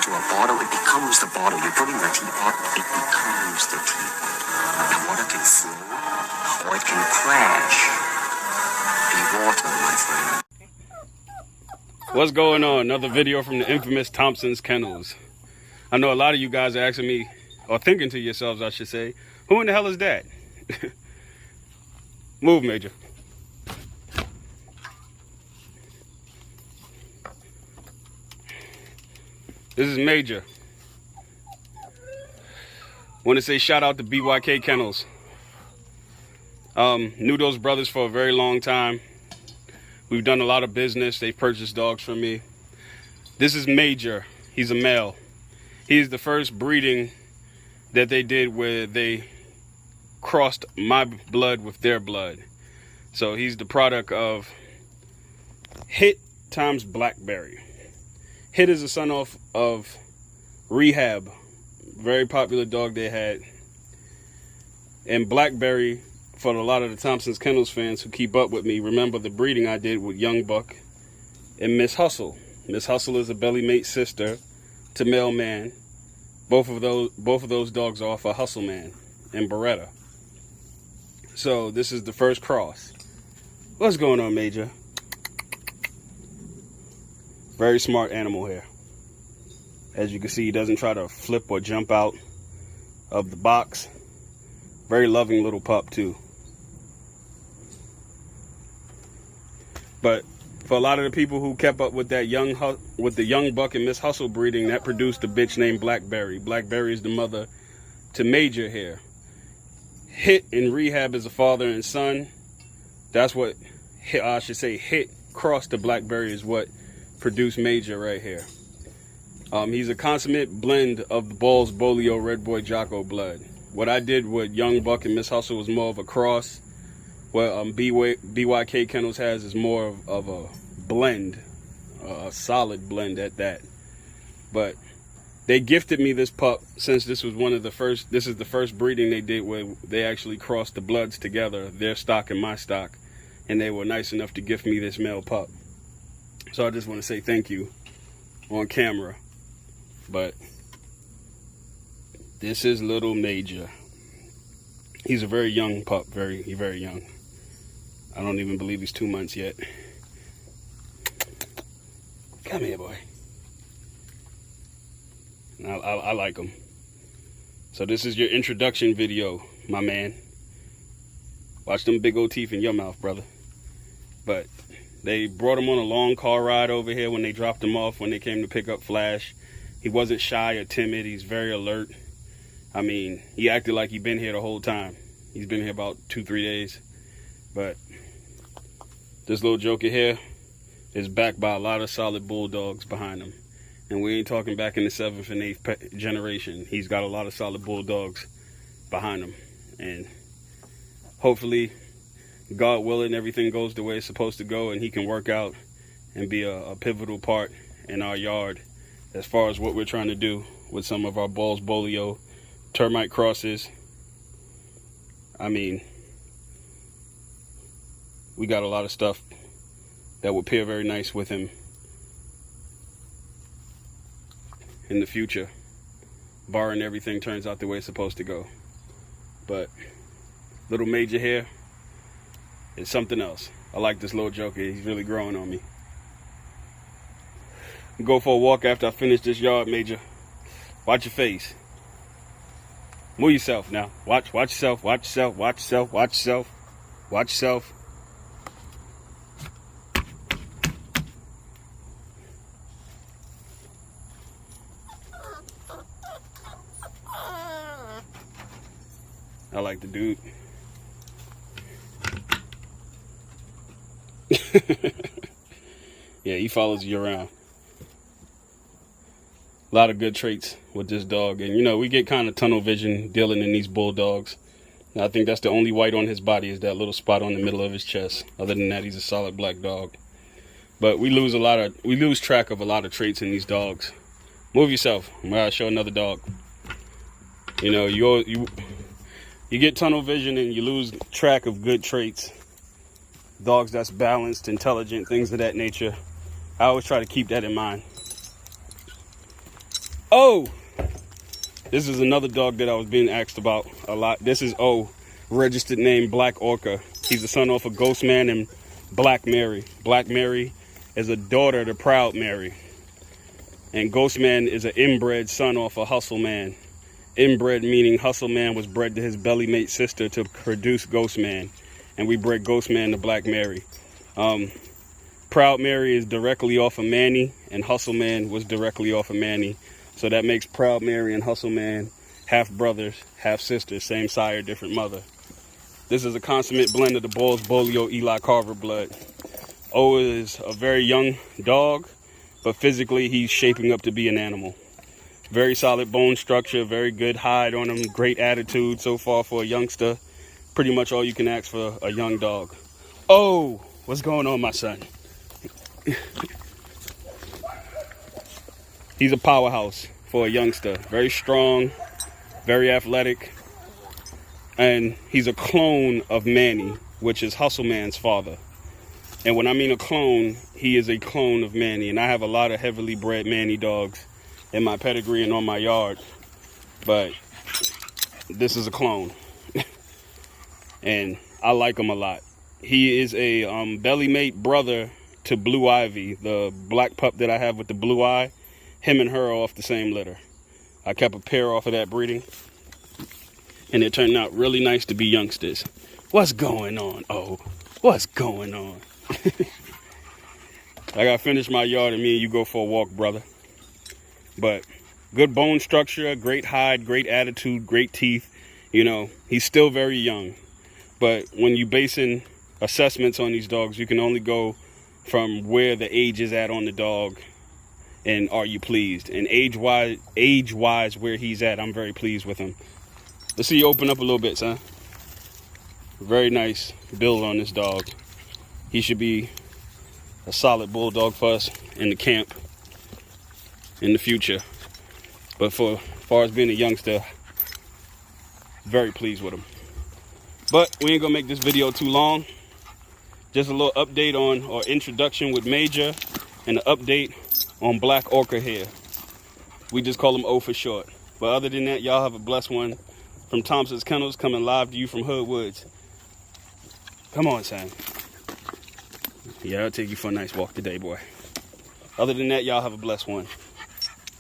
into a bottle, it becomes the bottle. You put in the teapot, it becomes the teapot. The water can flow, or it can crash. Be water, my friend. What's going on? Another video from the infamous Thompson'S Kennels. I know a lot of you guys are asking me, or thinking to yourselves, I should say, who in the hell is that? Move, Major. This is Major. Want to say shout out to BYK Kennels. Knew those brothers for a very long time. We've done a lot of business. They've purchased dogs from me. This is Major. He's a male. He's the first breeding that they did where they crossed my blood with their blood. So he's the product of Hit times Blackberry. Hit is a son of Rehab, very popular dog they had. And Blackberry, for a lot of the Thompson'S Kennels fans who keep up with me, remember the breeding I did with Young Buck and Miss Hustle. Miss Hustle is a belly mate sister to Male Man. Both of those dogs are off a Hustle Man and Beretta. So this is the first cross. What's going on, Major? Very smart animal here. As you can see, he doesn't try to flip or jump out of the box. Very loving little pup too. But for a lot of the people who kept up with that the Young Buck and Miss Hustle breeding, that produced a bitch named Blackberry. Blackberry is the mother to Major here. Hit in Rehab is a father and son. That's what I should say. Hit crossed to Blackberry is what produced Major right here. He's a consummate blend of the Balls, Bolio, Red Boy, Jocko blood. What I did with Young Buck and Miss Hustle was more of a cross. What BYK Kennels has is more of a blend, a solid blend at that. But they gifted me this pup since this was one of the first. This is the first breeding they did where they actually crossed the bloods together, their stock and my stock, and they were nice enough to gift me this male pup. So I just want to say thank you on camera. But this is little Major. He's a very young pup, very young. I don't even believe he's 2 months yet. Come here, boy. I like him. So this is your introduction video, my man. Watch them big old teeth in your mouth, brother. But they brought him on a long car ride over here when they dropped him off, when they came to pick up Flash. He wasn't shy or timid. He's very alert. I mean, he acted like he'd been here the whole time. He's been here about 2-3 days. But this little joker here is backed by a lot of solid bulldogs behind him. And we ain't talking back in the 7th and 8th generation. He's got a lot of solid bulldogs behind him. And hopefully, God willing, everything goes the way it's supposed to go and he can work out and be a pivotal part in our yard as far as what we're trying to do with some of our Balls, Bolio, termite crosses. I mean, we got a lot of stuff that will pair very nice with him in the future, barring everything turns out the way it's supposed to go. But little Major here is something else. I like this little joker. He's really growing on me. Go for a walk after I finish this yard, Major. Watch your face. Move yourself now. Watch yourself, watch yourself, watch yourself, watch yourself, watch yourself. I like the dude. Yeah, he follows you around. A lot of good traits with this dog. And, you know, we get kind of tunnel vision dealing in these bulldogs. And I think that's the only white on his body is that little spot on the middle of his chest. Other than that, he's a solid black dog. But we lose track of a lot of traits in these dogs. Move yourself. I'm going to show another dog. You know, you get tunnel vision and you lose track of good traits. Dogs that's balanced, intelligent, things of that nature. I always try to keep that in mind. Oh, this is another dog that I was being asked about a lot. This is O, registered name Black Orca. He's a son off of Ghost Man and Black Mary. Black Mary is a daughter to Proud Mary. And Ghost Man is an inbred son off of Hustle Man. Inbred meaning Hustle Man was bred to his belly mate sister to produce Ghost Man. And we bred Ghost Man to Black Mary. Proud Mary is directly off of Manny, and Hustle Man was directly off of Manny. So that makes Proud Mary and Hustle Man half brothers, half sisters, same sire, different mother. This is a consummate blend of the Bulls, Bolio, Eli Carver blood. O is a very young dog, but physically he's shaping up to be an animal. Very solid bone structure, very good hide on him, great attitude so far for a youngster. Pretty much all you can ask for a young dog. Oh, what's going on, my son? He's a powerhouse for a youngster. Very strong, very athletic. And he's a clone of Manny, which is Hustle Man's father. And when I mean a clone, he is a clone of Manny. And I have a lot of heavily bred Manny dogs in my pedigree and on my yard. But this is a clone. And I like him a lot. He is a belly mate brother to Blue Ivy, the black pup that I have with the blue eye. Him and her are off the same litter. I kept a pair off of that breeding, and it turned out really nice to be youngsters. What's going on? Oh, what's going on? I gotta finish my yard and me and you go for a walk, brother. But good bone structure, great hide, great attitude, great teeth. You know, he's still very young. But when you basing assessments on these dogs, you can only go from where the age is at on the dog and are you pleased. And age-wise where he's at, I'm very pleased with him. Let's see you open up a little bit, son. Very nice build on this dog. He should be a solid bulldog for us in the camp in the future. But for as far as being a youngster, very pleased with him. But we ain't gonna make this video too long. Just a little update on, or introduction with Major, and an update on Black Orca here. We just call him O for short. But other than that, y'all have a blessed one. From Thompson'S Kennels, coming live to you from Hood Woods. Come on, son. Yeah, I'll take you for a nice walk today, boy. Other than that, y'all have a blessed one.